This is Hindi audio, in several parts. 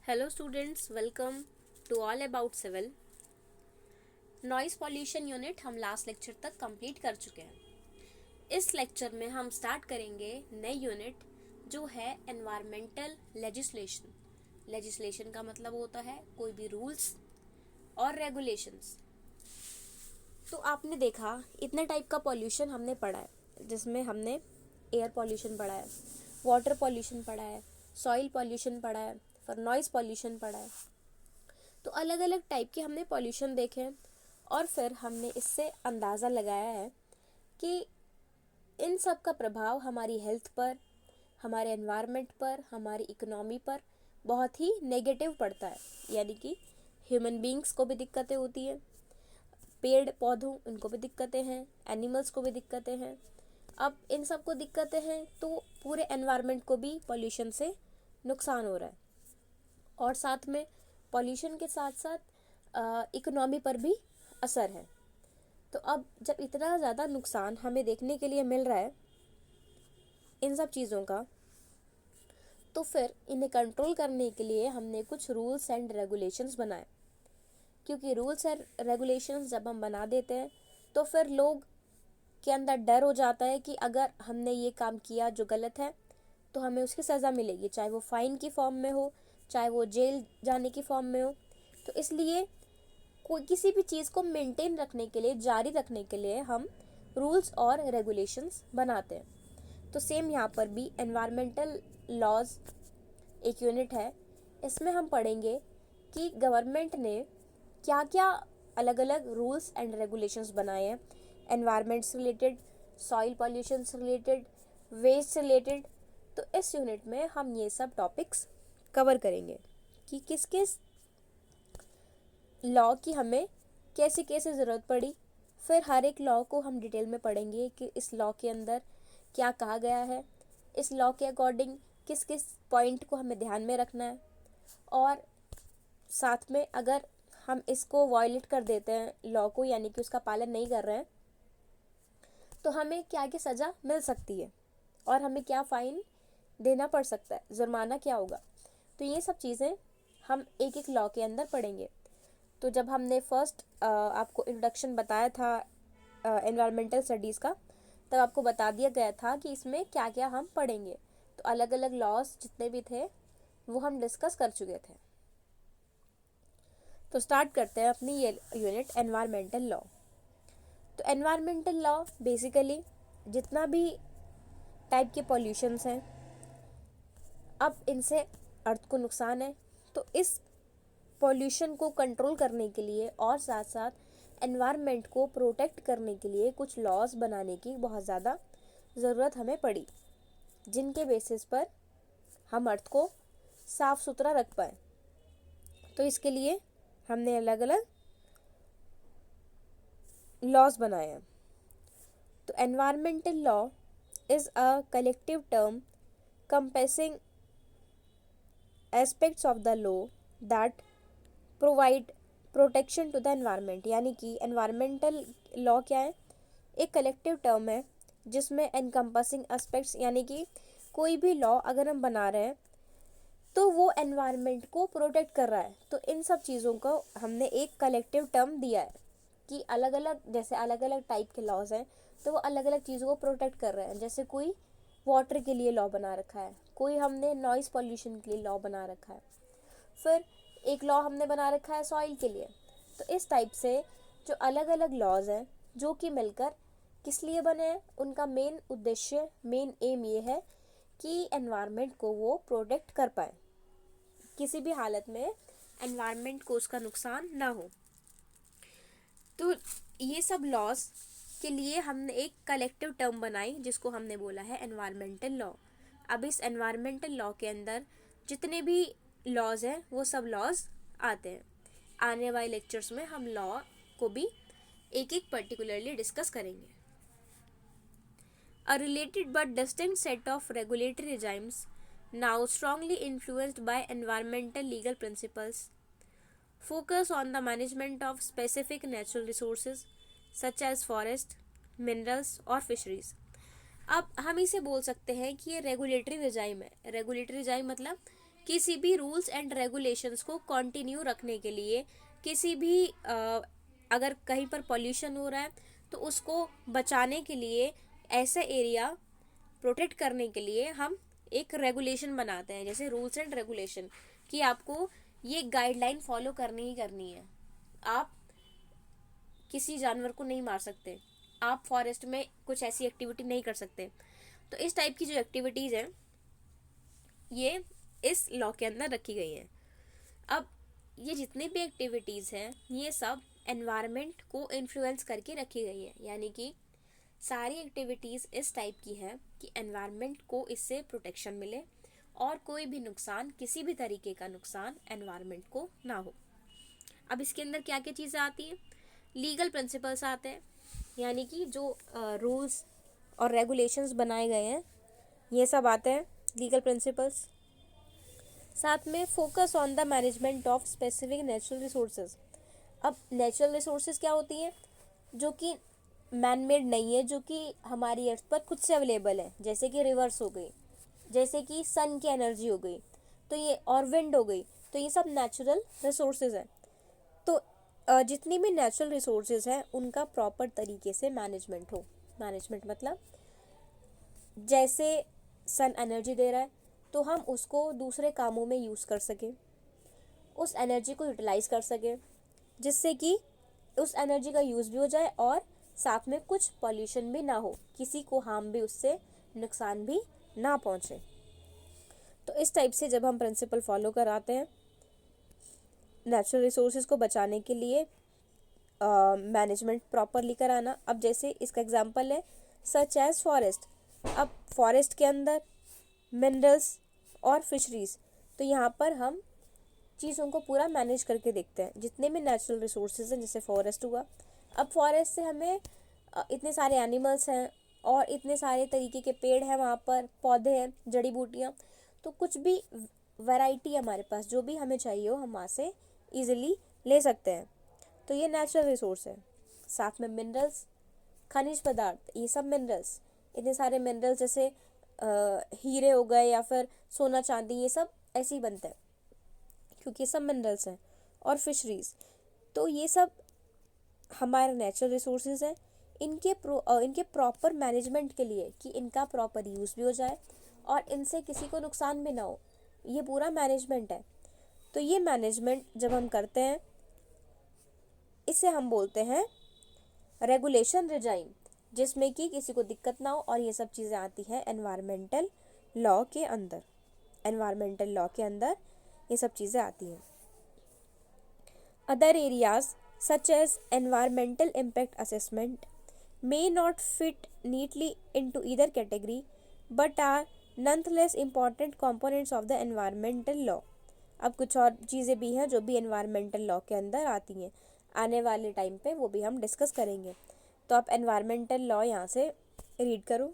Hello students, welcome to all about civil. Noise pollution unit हम लास्ट लेक्चर तक कंप्लीट कर चुके हैं। इस लेक्चर में हम स्टार्ट करेंगे नई यूनिट जो है एनवायरमेंटल लेजिस्लेशन। लेजिस्लेशन का मतलब होता है कोई भी रूल्स और रेगुलेशंस। तो आपने देखा इतने टाइप का पॉल्यूशन हमने पढ़ा है, जिसमें हमने एयर पॉल्यूशन पढ़ा है, वाटर पॉल्यूशन पढ़ा है, सॉइल पॉल्यूशन पढ़ा है, फिर नॉइस पॉल्यूशन पढ़ा है। तो अलग अलग टाइप के हमने पॉल्यूशन देखे और फिर हमने इससे अंदाज़ा लगाया है कि इन सब का प्रभाव हमारी हेल्थ पर, हमारे एनवायरनमेंट पर, हमारी इकोनॉमी पर बहुत ही नेगेटिव पड़ता है। यानी कि ह्यूमन बींग्स को भी दिक्कतें होती हैं, पेड़ पौधों उनको भी दिक्कतें हैं, एनिमल्स को भी दिक्कतें हैं। अब इन सब को दिक्कतें हैं तो पूरे एनवायरनमेंट को भी पॉल्यूशन से नुकसान हो रहा है और साथ में पॉल्यूशन के साथ साथ इकोनॉमी पर भी असर है। तो अब जब इतना ज़्यादा नुकसान हमें देखने के लिए मिल रहा है इन सब चीज़ों का, तो फिर इन्हें कंट्रोल करने के लिए हमने कुछ रूल्स एंड रेगुलेशंस बनाए। क्योंकि रूल्स एंड रेगुलेशंस जब हम बना देते हैं तो फिर लोग के अंदर डर हो जाता है कि अगर हमने ये काम किया जो गलत है तो हमें उसकी सज़ा मिलेगी, चाहे वो फाइन की फॉर्म में हो, चाहे वो जेल जाने की फॉर्म में हो। तो इसलिए कोई किसी भी चीज़ को मेंटेन रखने के लिए, जारी रखने के लिए हम रूल्स और रेगुलेशंस बनाते हैं। तो सेम यहाँ पर भी एनवायरमेंटल लॉज एक यूनिट है। इसमें हम पढ़ेंगे कि गवर्नमेंट ने क्या क्या अलग अलग रूल्स एंड रेगुलेशंस बनाए हैं एनवायरनमेंट से रिलेटेड, सॉइल पॉल्यूशन से रिलेटेड, वेस्ट से रिलेटेड। तो इस यूनिट में हम ये सब टॉपिक्स कवर करेंगे कि किस किस लॉ की हमें कैसे कैसे ज़रूरत पड़ी। फिर हर एक लॉ को हम डिटेल में पढ़ेंगे कि इस लॉ के अंदर क्या कहा गया है, इस लॉ के अकॉर्डिंग किस किस पॉइंट को हमें ध्यान में रखना है, और साथ में अगर हम इसको वायलेट कर देते हैं लॉ को, यानी कि उसका पालन नहीं कर रहे हैं, तो हमें क्या क्या सज़ा मिल सकती है और हमें क्या फ़ाइन देना पड़ सकता है, जुर्माना क्या होगा। तो ये सब चीज़ें हम एक एक लॉ के अंदर पढ़ेंगे। तो जब हमने फर्स्ट आपको इंट्रोडक्शन बताया था एनवायरमेंटल स्टडीज़ का, तब आपको बता दिया गया था कि इसमें क्या क्या हम पढ़ेंगे। तो अलग अलग लॉज जितने भी थे वो हम डिस्कस कर चुके थे। तो स्टार्ट करते हैं अपनी ये यूनिट एनवायरमेंटल लॉ। तो एनवायरमेंटल लॉ बेसिकली जितना भी टाइप के पॉल्यूशंस हैं, अब इनसे अर्थ को नुकसान है, तो इस पॉल्यूशन को कंट्रोल करने के लिए और साथ साथ एनवायरनमेंट को प्रोटेक्ट करने के लिए कुछ लॉज बनाने की बहुत ज़्यादा ज़रूरत हमें पड़ी, जिनके बेसिस पर हम अर्थ को साफ़ सुथरा रख पाए। तो इसके लिए हमने अलग अलग लॉज बनाए हैं। तो environmental law is a collective term compassing aspects of the law that provide protection to the environment. यानी कि एनवायरमेंटल लॉ क्या है, एक कलेक्टिव टर्म है जिसमें एनकम्पसिंग एस्पेक्ट्स, यानी कि कोई भी लॉ अगर हम बना रहे हैं तो वो एनवायरनमेंट को प्रोटेक्ट कर रहा है। तो इन सब चीज़ों को हमने एक कलेक्टिव टर्म दिया है कि अलग अलग, जैसे अलग अलग टाइप के लॉज हैं तो वो अलग अलग चीज़ों को प्रोटेक्ट कर रहे हैं। जैसे कोई वाटर के लिए लॉ बना रखा है, कोई हमने नॉइस पॉल्यूशन के लिए लॉ बना रखा है, फिर एक लॉ हमने बना रखा है सॉइल के लिए। तो इस टाइप से जो अलग अलग लॉज हैं जो कि मिलकर किस लिए बने हैं, उनका मेन उद्देश्य, मेन एम ये है कि एनवायरनमेंट को वो प्रोटेक्ट कर पाए, किसी भी हालत में एनवायरनमेंट को उसका नुकसान ना हो। तो ये सब लॉज के लिए हमने एक कलेक्टिव टर्म बनाई जिसको हमने बोला है एनवायरमेंटल लॉ। अब इस एनवायरमेंटल लॉ के अंदर जितने भी लॉज हैं वो सब लॉज आते हैं। आने वाले लेक्चर्स में हम लॉ को भी एक एक पर्टिकुलरली डिस्कस करेंगे। A related but distinct set of regulatory regimes, now strongly influenced by environmental legal principles, focus on the management of specific natural resources such as forest, minerals और fisheries। अब हम इसे बोल सकते हैं कि ये रेगुलेटरी रिजाइम है। रेगुलेटरी रिजाइम मतलब किसी भी रूल्स एंड रेगुलेशंस को कंटिन्यू रखने के लिए, किसी भी अगर कहीं पर पॉल्यूशन हो रहा है तो उसको बचाने के लिए, ऐसा एरिया प्रोटेक्ट करने के लिए हम एक रेगुलेशन बनाते हैं, जैसे रूल्स एंड रेगुलेशन, कि आपको ये गाइडलाइन फॉलो करनी ही करनी है। आप किसी जानवर को नहीं मार सकते, आप फॉरेस्ट में कुछ ऐसी एक्टिविटी नहीं कर सकते। तो इस टाइप की जो एक्टिविटीज़ हैं ये इस लॉ के अंदर रखी गई हैं। अब ये जितनी भी एक्टिविटीज़ हैं ये सब एनवायरनमेंट को इन्फ्लुएंस करके रखी गई है, यानी कि सारी एक्टिविटीज़ इस टाइप की हैं कि एनवायरनमेंट को इससे प्रोटेक्शन मिले और कोई भी नुकसान, किसी भी तरीके का नुकसान एनवायरनमेंट को ना हो। अब इसके अंदर क्या क्या चीज़ें आती हैं? लीगल प्रिंसिपल्स आते हैं, यानी कि जो रूल्स और रेगुलेशंस बनाए गए हैं ये सब आते हैं, लीगल प्रिंसिपल्स। साथ में focus on the management of specific natural resources. अब नेचुरल रिसोर्सेज क्या होती हैं? जो कि मैन मेड नहीं है, जो कि हमारी अर्थ पर खुद से अवेलेबल है, जैसे कि रिवर्स हो गई, जैसे कि सन की एनर्जी हो गई, तो ये और विंड हो गई, तो ये सब नेचुरल रिसोर्सेज हैं। तो जितनी भी नेचुरल रिसोर्सेज हैं उनका प्रॉपर तरीके से मैनेजमेंट हो। मैनेजमेंट मतलब जैसे सन एनर्जी दे रहा है तो हम उसको दूसरे कामों में यूज़ कर सकें, उस एनर्जी को यूटिलाइज कर सकें, जिससे कि उस एनर्जी का यूज़ भी हो जाए और साथ में कुछ पॉल्यूशन भी ना हो, किसी को हार्म भी, उससे नुकसान भी ना पहुँचे। तो इस टाइप से जब हम प्रिंसिपल फॉलो कराते हैं नेचुरल रिसोर्सेज को बचाने के लिए, मैनेजमेंट प्रॉपर लेकर आना। अब जैसे इसका एग्जांपल है सच एज फॉरेस्ट। अब फॉरेस्ट के अंदर मिनरल्स और फिशरीज, तो यहाँ पर हम चीज़ों को पूरा मैनेज करके देखते हैं। जितने भी नेचुरल रिसोर्सेज हैं, जैसे फॉरेस्ट हुआ, अब फॉरेस्ट से हमें इतने सारे एनिमल्स हैं और इतने सारे तरीके के पेड़ हैं, वहाँ पर पौधे हैं, जड़ी बूटियाँ, तो कुछ भी वैरायटी हमारे पास जो भी हमें चाहिए हो हम वहाँ से ईजिली ले सकते हैं। तो ये नेचुरल रिसोर्स है। साथ में मिनरल्स, खनिज पदार्थ, ये सब मिनरल्स, इतने सारे मिनरल्स जैसे हीरे हो गए या फिर सोना चांदी, ये सब ऐसे ही बनते हैं क्योंकि ये सब मिनरल्स हैं। और फिशरीज, तो ये सब हमारे नेचुरल रिसोर्सेज हैं। इनके प्रॉपर मैनेजमेंट के लिए, कि इनका प्रॉपर यूज़ भी हो जाए और इनसे किसी को नुकसान भी ना हो, ये पूरा मैनेजमेंट है। तो ये मैनेजमेंट जब हम करते हैं इसे हम बोलते हैं रेगुलेशन रिजाइम, जिसमें कि किसी को दिक्कत ना हो, और ये सब चीज़ें आती हैं एनवायरमेंटल लॉ के अंदर। एनवायरमेंटल लॉ के अंदर ये सब चीज़ें आती हैं। Other areas such as environmental impact assessment may not fit neatly into either category but are nonetheless important components of the environmental law। अब कुछ और चीज़ें भी हैं जो भी एनवायरमेंटल लॉ के अंदर आती हैं, आने वाले टाइम पे वो भी हम डिस्कस करेंगे। तो आप एनवायरमेंटल लॉ यहाँ से रीड करो।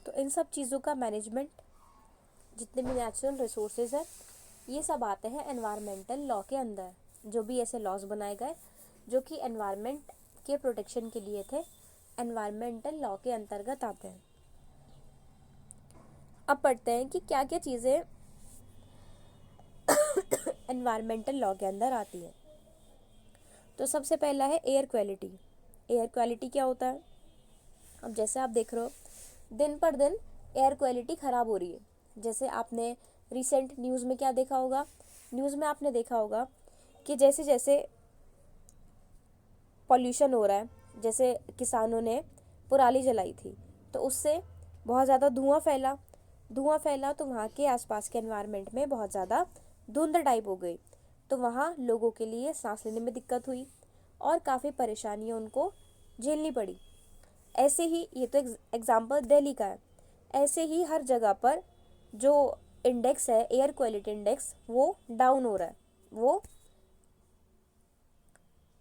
तो इन सब चीज़ों का मैनेजमेंट, जितने भी नेचुरल रिसोर्सेज हैं, ये सब आते हैं एनवायरमेंटल लॉ के अंदर। जो भी ऐसे लॉज बनाए गए जो कि एनवायरनमेंट के प्रोटेक्शन के लिए थे, एनवायरमेंटल लॉ के अंतर्गत आते हैं। अब पढ़ते हैं कि क्या क्या चीज़ें एनवायरमेंटल लॉ के अंदर आती है। तो सबसे पहला है एयर क्वालिटी। एयर क्वालिटी क्या होता है? अब जैसे आप देख रहे हो दिन पर दिन एयर क्वालिटी ख़राब हो रही है। जैसे आपने रिसेंट न्यूज़ में क्या देखा होगा, न्यूज़ में आपने देखा होगा कि जैसे जैसे पॉल्यूशन हो रहा है, जैसे किसानों ने पराली जलाई थी तो उससे बहुत ज़्यादा धुआं फैला तो वहाँ के आसपास के एनवायरनमेंट में बहुत ज़्यादा धुंध टाइप हो गई, तो वहाँ लोगों के लिए सांस लेने में दिक्कत हुई और काफ़ी परेशानियाँ उनको झेलनी पड़ी। ऐसे ही, ये तो एग्ज़ाम्पल दिल्ली का है, ऐसे ही हर जगह पर जो इंडेक्स है, एयर क्वालिटी इंडेक्स, वो डाउन हो रहा है, वो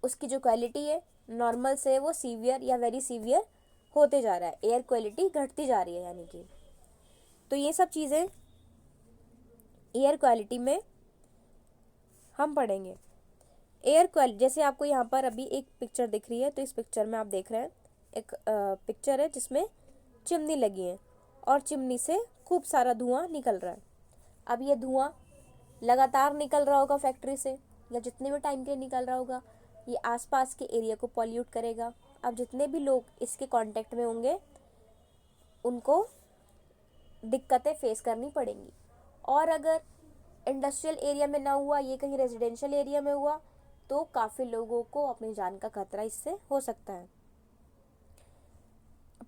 उसकी जो क्वालिटी है नॉर्मल से वो सीवियर या वेरी सीवियर होते जा रहा है, एयर क्वालिटी घटती जा रही है यानी कि। तो ये सब चीज़ें एयर क्वालिटी में हम पढ़ेंगे। एयर क्वालिटी, जैसे आपको यहाँ पर अभी एक पिक्चर दिख रही है, तो इस पिक्चर में आप देख रहे हैं एक पिक्चर है जिसमें चिमनी लगी है और चिमनी से खूब सारा धुआं निकल रहा है। अब ये धुआं लगातार निकल रहा होगा फैक्ट्री से, या जितने भी टाइम के लिए निकल रहा होगा, ये आसपास के एरिया को पॉल्यूट करेगा। अब जितने भी लोग इसके कांटेक्ट में होंगे उनको दिक्कतें फेस करनी पड़ेंगी। और अगर इंडस्ट्रियल एरिया में ना हुआ, ये कहीं रेजिडेंशियल एरिया में हुआ, तो काफ़ी लोगों को अपनी जान का खतरा इससे हो सकता है।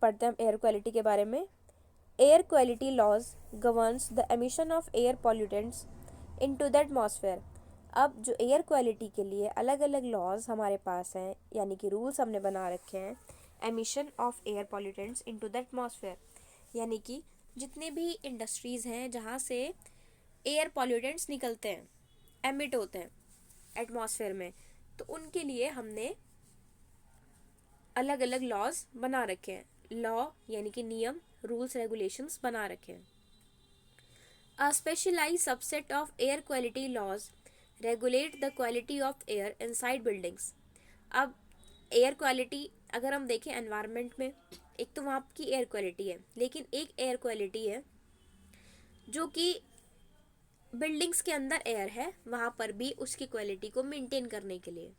पढ़ते हैं हम एयर क्वालिटी के बारे में। Air quality laws governs the emission of air pollutants into the atmosphere. अब जो एयर क्वालिटी के लिए अलग अलग लॉज हमारे पास हैं, यानी कि रूल्स हमने बना रखे हैं, emission of air pollutants into the atmosphere, यानी कि जितने भी इंडस्ट्रीज़ हैं जहाँ से एयर पॉल्यूटेंट्स निकलते हैं, एमिट होते हैं एटमॉस्फेयर में, तो उनके लिए हमने अलग अलग लॉज बना रखे हैं। लॉ यानी कि नियम, रूल्स रेगुलेशंस बना रखे हैं। A specialised subset of air quality laws regulate the quality of air inside buildings. अब एयर क्वालिटी अगर हम देखें एनवायरनमेंट में, एक तो वहाँ की एयर क्वालिटी है, लेकिन एक एयर क्वालिटी है जो कि बिल्डिंग्स के अंदर एयर है, वहाँ पर भी उसकी क्वालिटी को मेंटेन करने के लिए,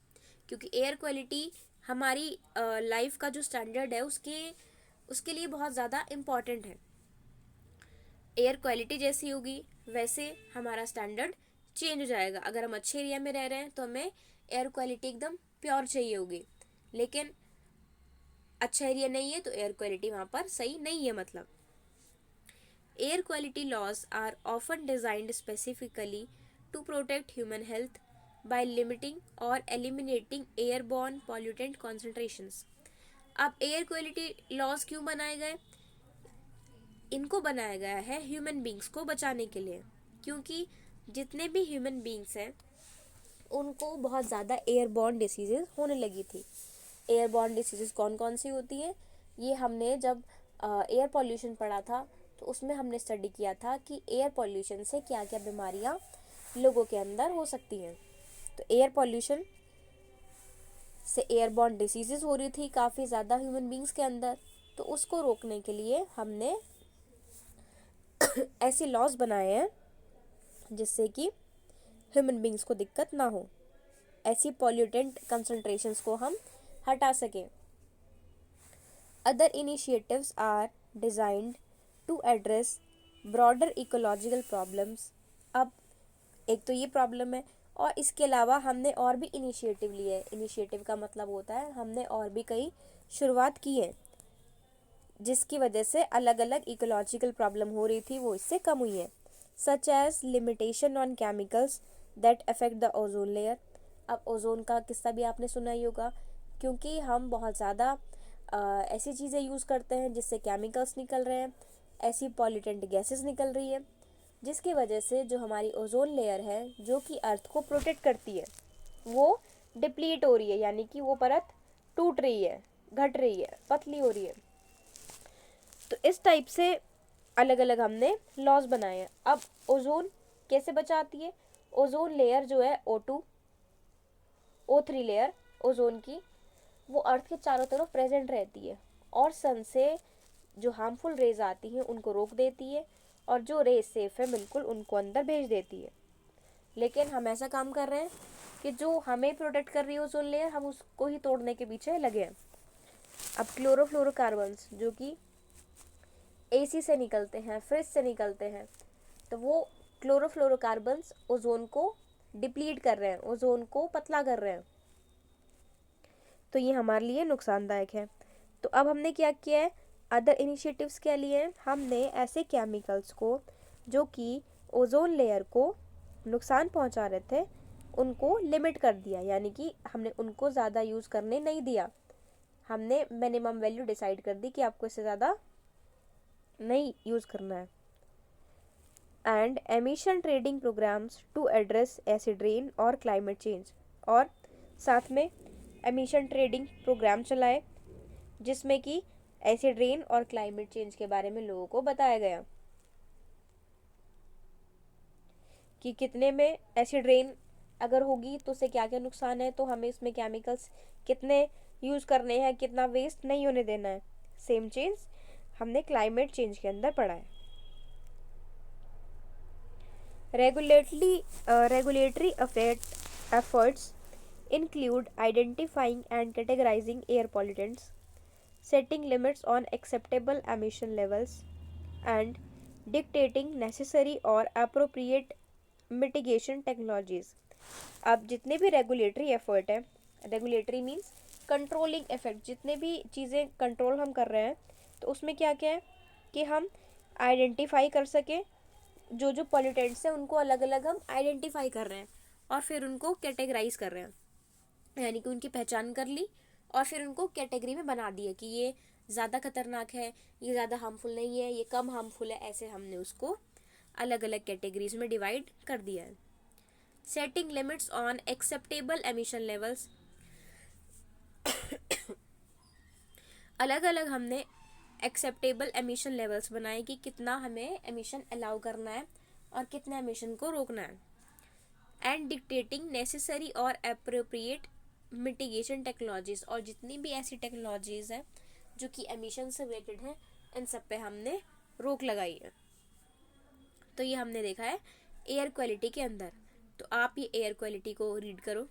क्योंकि एयर क्वालिटी हमारी लाइफ का जो स्टैंडर्ड है उसके लिए बहुत ज़्यादा इम्पॉर्टेंट है। एयर क्वालिटी जैसी होगी वैसे हमारा स्टैंडर्ड चेंज हो जाएगा। अगर हम अच्छे एरिया में रह रहे हैं तो हमें एयर क्वालिटी एकदम प्योर चाहिए होगी, लेकिन अच्छा एरिया नहीं है तो एयर क्वालिटी वहाँ पर सही नहीं है। मतलब air quality laws are often designed specifically to protect human health by limiting और एलिमिनेटिंग एयरबॉर्न पॉल्यूटेंट कॉन्सेंट्रेशंस। अब एयर क्वालिटी लॉज क्यों बनाए गए? इनको बनाया गया है ह्यूमन बींग्स को बचाने के लिए, क्योंकि जितने भी ह्यूमन बींग्स हैं उनको बहुत ज़्यादा एयरबॉर्न डिसीजेज होने लगी थी। एयरबॉर्न डिसीजेज कौन कौन सी होती हैं, ये हमने जब एयर पॉल्यूशन पढ़ा था तो उसमें हमने स्टडी किया था कि एयर पॉल्यूशन से क्या क्या बीमारियां लोगों के अंदर हो सकती हैं। तो एयर पॉल्यूशन से एयरबॉर्न डिसीजेज हो रही थी काफ़ी ज़्यादा ह्यूमन बींग्स के अंदर, तो उसको रोकने के लिए हमने ऐसे लॉज बनाए हैं जिससे कि ह्यूमन बींग्स को दिक्कत ना हो, ऐसी पॉल्यूटेंट कंसंट्रेशंस को हम हटा सकें। Other initiatives are designed to address broader ecological problems. अब एक तो ये प्रॉब्लम है, और इसके अलावा हमने और भी इनिशिएटिव लिए है। इनिशिएटिव का मतलब होता है हमने और भी कई शुरुआत की है जिसकी वजह से अलग अलग इकोलॉजिकल प्रॉब्लम हो रही थी वो इससे कम हुई है, such as limitation on chemicals that affect the ozone layer. अब ओजोन का किस्सा भी आपने सुना ही होगा, क्योंकि हम बहुत ज़्यादा ऐसी चीज़ें यूज़ करते हैं जिससे केमिकल्स निकल रहे हैं, ऐसी पॉल्यूटेंट गैसेस निकल रही है, जिसकी वजह से जो हमारी ओजोन लेयर है जो कि अर्थ को प्रोटेक्ट करती है वो डिप्लीट हो रही है, यानी कि वो परत टूट रही है, घट रही है, पतली हो रही है। तो इस टाइप से अलग अलग हमने लॉज बनाए हैं। अब ओजोन कैसे बचाती है? ओजोन लेयर जो है O2 O3 लेयर ओजोन की, वो अर्थ के चारों तरफ प्रेजेंट रहती है और सन से जो हार्मफुल रेज आती हैं उनको रोक देती है, और जो रेज सेफ है बिल्कुल उनको अंदर भेज देती है। लेकिन हम ऐसा काम कर रहे हैं कि जो हमें प्रोटेक्ट कर रही है ओजोन लेयर, हम उसको ही तोड़ने के पीछे लगे हैं। अब क्लोरोफ्लोरोकार्बन्स जो कि एसी से निकलते हैं, फ्रिज से निकलते हैं, तो वो क्लोरोफ्लोरोकार्बन्स ओजोन को डिप्लीट कर रहे हैं, ओजोन को पतला कर रहे हैं, तो ये हमारे लिए नुकसानदायक है। तो अब हमने क्या किया है, अदर इनिशिएटिव्स के लिए हमने ऐसे केमिकल्स को जो कि ओजोन लेयर को नुकसान पहुंचा रहे थे उनको लिमिट कर दिया, यानी कि हमने उनको ज़्यादा यूज़ करने नहीं दिया। हमने मिनिमम वैल्यू डिसाइड कर दी कि आपको इससे ज़्यादा नहीं यूज़ करना है। and emission trading programs to address acid rain और climate change। और साथ में emission trading प्रोग्राम चलाए जिसमें कि एसिड रेन और क्लाइमेट चेंज के बारे में लोगों को बताया गया कि कितने में एसिड रेन अगर होगी तो उससे क्या क्या नुकसान है, तो हमें इसमें केमिकल्स कितने यूज़ करने हैं, कितना वेस्ट नहीं होने देना है। सेम चेंज हमने क्लाइमेट चेंज के अंदर पढ़ा है। Regulatory efforts include identifying and categorizing air pollutants, setting limits on acceptable emission levels, and dictating necessary or appropriate mitigation technologies। अब जितने भी रेगुलेटरी एफर्ट है, रेगुलेटरी मीन्स कंट्रोलिंग इफेक्ट, जितने भी चीज़ें कंट्रोल हम कर रहे हैं तो उसमें क्या क्या है कि हम आइडेंटिफाई कर सकें जो जो पॉल्यूटेंट्स हैं उनको अलग अलग हम आइडेंटिफाई कर रहे हैं और फिर उनको कैटेगराइज कर रहे हैं, यानी कि उनकी पहचान कर ली और फिर उनको कैटेगरी में बना दिया कि ये ज़्यादा खतरनाक है, ये ज़्यादा हार्मफुल नहीं है, ये कम हार्मफुल है। ऐसे हमने उसको अलग अलग कैटेगरीज में डिवाइड कर दिया है। Setting limits on acceptable emission levels, अलग अलग हमने एक्सेप्टेबल एमिशन लेवल्स बनाए कि कितना हमें एमिशन अलाउ करना है और कितने एमिशन को रोकना है। एंड डिक्टेटिंग नेसेसरी और अप्रोप्रिएट मिटिगेशन टेक्नोलॉजीज, और जितनी भी ऐसी टेक्नोलॉजीज हैं जो कि एमिशन से रिलेटेड हैं इन सब पे हमने रोक लगाई है। तो ये हमने देखा है एयर क्वालिटी के अंदर। तो आप ये एयर क्वालिटी को रीड करो।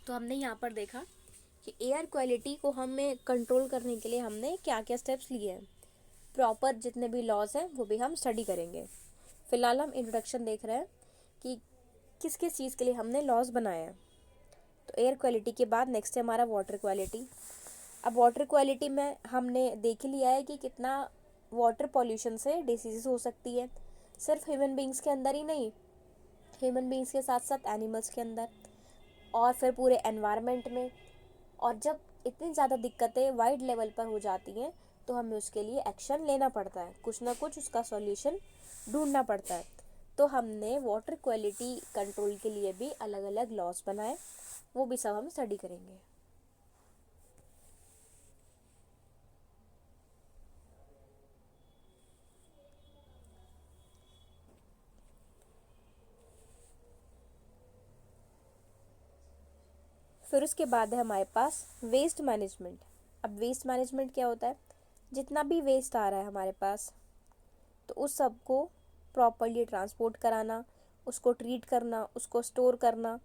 तो हमने यहाँ पर देखा कि एयर क्वालिटी को हमें कंट्रोल करने के लिए हमने क्या क्या स्टेप्स लिए हैं। प्रॉपर जितने भी लॉज हैं वो भी हम स्टडी करेंगे। फिलहाल हम इंट्रोडक्शन देख रहे हैं कि किस किस चीज़ के लिए हमने लॉज बनाए हैं। तो एयर क्वालिटी के बाद नेक्स्ट है हमारा वाटर क्वालिटी। अब वाटर क्वालिटी में हमने देख लिया है कि कितना वाटर पॉल्यूशन से डिसीज़ हो सकती है, सिर्फ ह्यूमन बींग्स के अंदर ही नहीं, ह्यूमन बींग्स के साथ साथ एनिमल्स के अंदर और फिर पूरे एनवायरनमेंट में। और जब इतनी ज़्यादा दिक्कतें वाइड लेवल पर हो जाती हैं तो हमें उसके लिए एक्शन लेना पड़ता है, कुछ ना कुछ उसका सॉल्यूशन ढूंढना पड़ता है। तो हमने वाटर क्वालिटी कंट्रोल के लिए भी अलग अलग लॉज बनाए, वो भी सब हम स्टडी करेंगे। फिर उसके बाद है हमारे पास वेस्ट मैनेजमेंट। अब वेस्ट मैनेजमेंट क्या होता है, जितना भी वेस्ट आ रहा है हमारे पास तो उस सब को प्रॉपरली ट्रांसपोर्ट कराना, उसको ट्रीट करना, उसको स्टोर करना,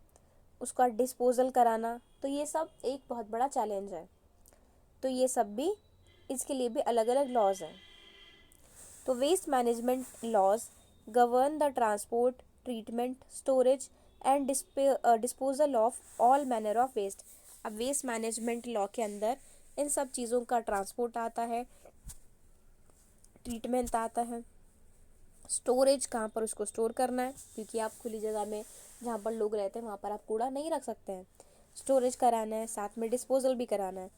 उसका डिस्पोजल कराना, तो ये सब एक बहुत बड़ा चैलेंज है। तो ये सब भी, इसके लिए भी अलग अलग लॉज हैं। तो waste management laws govern the transport, treatment, storage and disposal of all manner of waste. अब वेस्ट मैनेजमेंट लॉ के अंदर इन सब चीज़ों का ट्रांसपोर्ट आता है, ट्रीटमेंट आता है, स्टोरेज कहाँ पर उसको स्टोर करना है, क्योंकि आप खुली जगह में जहाँ पर लोग रहते हैं वहाँ पर आप कूड़ा नहीं रख सकते हैं, स्टोरेज कराना है, साथ में डिस्पोजल भी कराना है।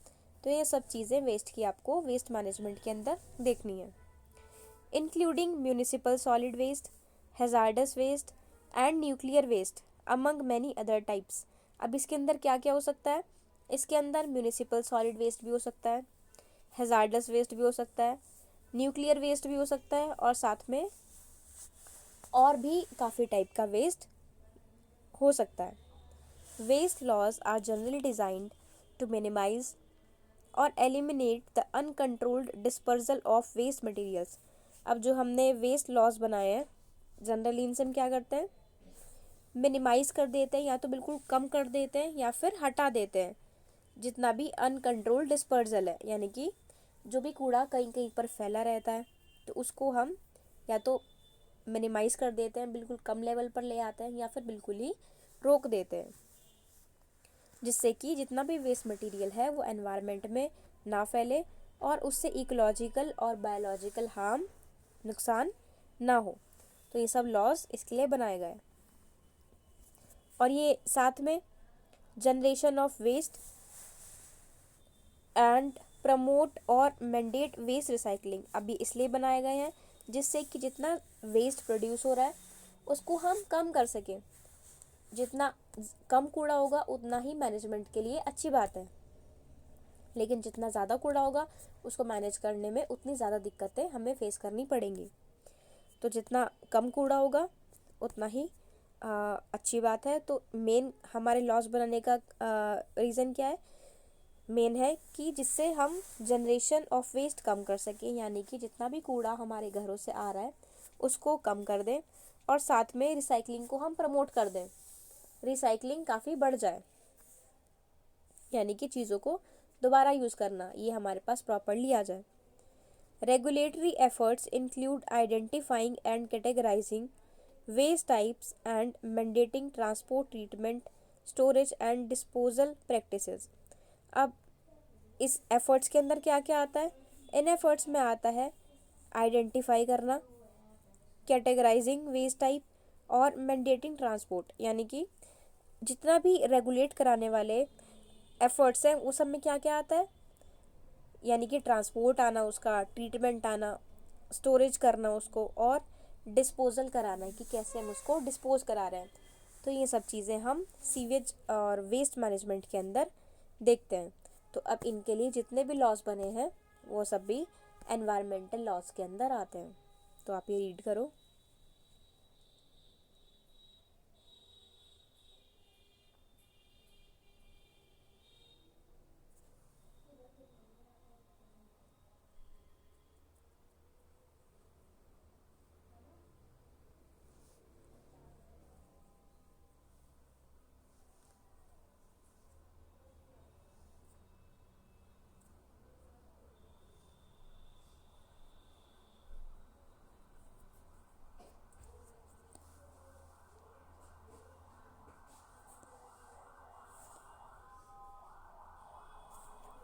तो ये सब चीज़ें वेस्ट की आपको वेस्ट मैनेजमेंट के अंदर देखनी है, including municipal solid waste, hazardous waste and nuclear waste among many other types. अब इसके अंदर क्या क्या हो सकता है, इसके अंदर म्यूनिसिपल सॉलिड वेस्ट भी हो सकता है, हैजार्डस वेस्ट भी हो सकता है, न्यूक्लियर वेस्ट भी हो सकता है, और साथ में और भी काफ़ी टाइप का वेस्ट हो सकता है। Waste laws are generally designed to minimize और eliminate the uncontrolled dispersal of waste materials. अब जो हमने वेस्ट लॉज बनाए हैं जनरली इनसे हम क्या करते हैं, मिनिमाइज कर देते हैं, या तो बिल्कुल कम कर देते हैं या फिर हटा देते हैं जितना भी अनकंट्रोल्ड डिस्पर्सल है, यानी कि जो भी कूड़ा कहीं कहीं पर फैला रहता है तो उसको हम या तो मिनिमाइज कर देते हैं, बिल्कुल कम लेवल पर ले आते हैं, या फिर बिल्कुल ही रोक देते हैं, जिससे कि जितना भी वेस्ट मटेरियल है वो एनवायरनमेंट में ना फैले और उससे इकोलॉजिकल और बायोलॉजिकल हार्म, नुकसान ना हो। तो ये सब लॉज इसके लिए बनाए गए। और ये साथ में generation of waste and promote और मैंडेट वेस्ट रिसाइकलिंग अभी इसलिए बनाए गए हैं जिससे कि जितना वेस्ट प्रोड्यूस हो रहा है उसको हम कम कर सकें। जितना कम कूड़ा होगा उतना ही मैनेजमेंट के लिए अच्छी बात है, लेकिन जितना ज़्यादा कूड़ा होगा उसको मैनेज करने में उतनी ज़्यादा दिक्कतें हमें फेस करनी पड़ेंगी। तो जितना कम कूड़ा होगा उतना ही अच्छी बात है। तो मेन हमारे लॉस बनाने का रीज़न क्या है, मेन है कि जिससे हम जनरेशन ऑफ वेस्ट कम कर सकें, यानी कि जितना भी कूड़ा हमारे घरों से आ रहा है उसको कम कर दें और साथ में रिसाइकलिंग को हम प्रमोट कर दें, रिसाइकलिंग काफ़ी बढ़ जाए, यानी कि चीज़ों को दोबारा यूज़ करना ये हमारे पास प्रॉपरली आ जाए। Regulatory efforts include identifying and categorizing waste types and mandating transport, treatment, storage and disposal practices. अब इस एफर्ट्स के अंदर क्या क्या आता है, इन एफर्ट्स में आता है आइडेंटिफाई करना, कैटेगराइजिंग वेस्ट टाइप और मैंडेटिंग ट्रांसपोर्ट, यानी कि जितना भी रेगुलेट कराने वाले एफर्ट्स हैं वो सब में क्या क्या आता है, यानी कि ट्रांसपोर्ट आना, उसका ट्रीटमेंट आना, स्टोरेज करना उसको, और डिस्पोजल कराना है कि कैसे हम उसको डिस्पोज करा रहे हैं। तो ये सब चीज़ें हम सीवेज और वेस्ट मैनेजमेंट के अंदर देखते हैं। तो अब इनके लिए जितने भी लॉज बने हैं वो सब भी एनवायरमेंटल लॉज के अंदर आते हैं। तो आप ये रीड करो।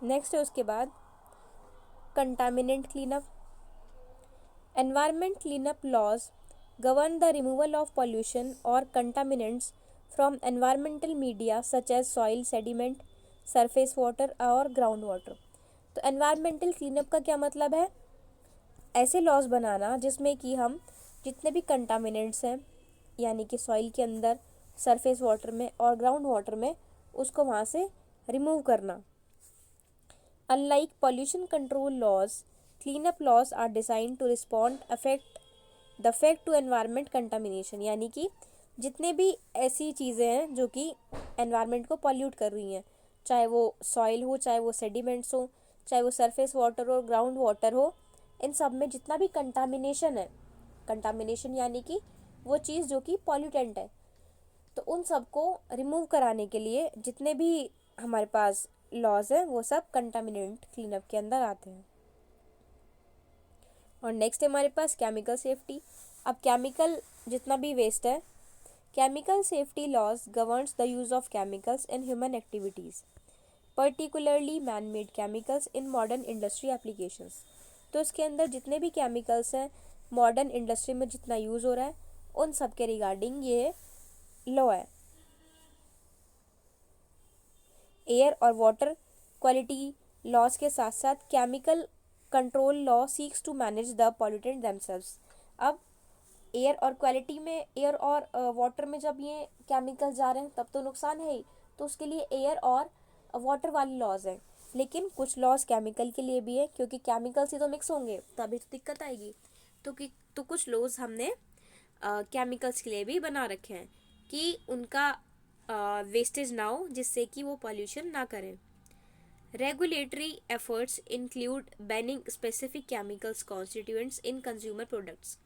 नेक्स्ट है उसके बाद contaminant cleanup. Environment cleanup laws govern the removal of pollution or contaminants from environmental media such as soil, sediment, surface water और ground water। तो environmental cleanup का क्या मतलब है, ऐसे लॉज बनाना जिसमें कि हम जितने भी कंटामिनेंट्स हैं यानी कि सॉइल के अंदर, सरफेस वाटर में और ग्राउंड वाटर में, उसको वहाँ से रिमूव करना। Unlike pollution control laws, cleanup laws are designed to respond the fact to environment contamination, यानी कि जितने भी ऐसी चीज़ें हैं जो कि एनवायरनमेंट को पॉल्यूट कर रही हैं, चाहे वो सॉइल हो, चाहे वो सेडिमेंट्स हो, चाहे वो सरफेस वाटर और ग्राउंड वाटर हो, इन सब में जितना भी कंटामिनेशन है, कंटामिनेशन यानी कि वो चीज़ जो कि पॉल्यूटेंट है, तो उन सब को रिमूव कराने के लिए जितने भी हमारे पास लॉज हैं वो सब कंटामिनेंट क्लीनअप के अंदर आते हैं। और नेक्स्ट है हमारे पास केमिकल सेफ्टी। अब केमिकल जितना भी वेस्ट है, chemical safety laws governs the use of chemicals in human activities, particularly man made chemicals in modern industry applications. तो इसके अंदर जितने भी केमिकल्स हैं मॉडर्न इंडस्ट्री में जितना यूज़ हो रहा है उन सब के रिगार्डिंग ये लॉ है। एयर और वाटर क्वालिटी लॉज के साथ साथ chemical control law seeks to manage the pollutant themselves. अब एयर और क्वालिटी में, एयर और वाटर में जब ये केमिकल जा रहे हैं तब तो नुकसान है ही, तो उसके लिए एयर और वाटर वाले लॉज हैं, लेकिन कुछ लॉज केमिकल के लिए भी है क्योंकि केमिकल से तो मिक्स होंगे तभी तो दिक्कत आएगी। तो कुछ लॉज हमने केमिकल्स के लिए भी बना रखे हैं कि उनका वेस्टेज ना हो, जिससे कि वो पॉल्यूशन ना करें। Regulatory efforts include banning specific chemicals constituents in consumer products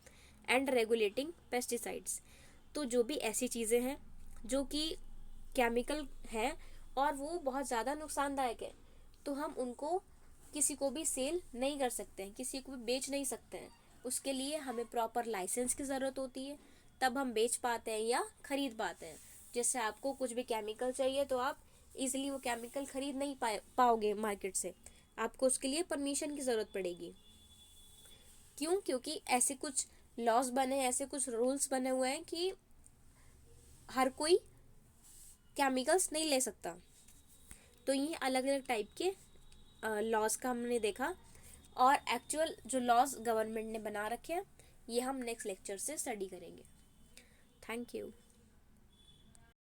and regulating pesticides. तो जो भी ऐसी चीज़ें हैं जो कि केमिकल हैं और वो बहुत ज़्यादा नुकसानदायक है, तो हम उनको किसी को भी सेल नहीं कर सकते हैं, किसी को भी बेच नहीं सकते हैं। उसके लिए हमें प्रॉपर लाइसेंस की ज़रूरत होती है, तब हम बेच पाते हैं या खरीद पाते हैं। जैसे आपको कुछ भी केमिकल चाहिए तो आप इजीली वो केमिकल खरीद नहीं पाओगे मार्केट से, आपको उसके लिए परमिशन की ज़रूरत पड़ेगी। क्यों? क्योंकि ऐसे कुछ लॉज बने, ऐसे कुछ रूल्स बने हुए हैं कि हर कोई केमिकल्स नहीं ले सकता। तो ये अलग अलग टाइप के लॉज का हमने देखा, और एक्चुअल जो लॉज गवर्नमेंट ने बना रखे हैं ये हम नेक्स्ट लेक्चर से स्टडी करेंगे। Thank you.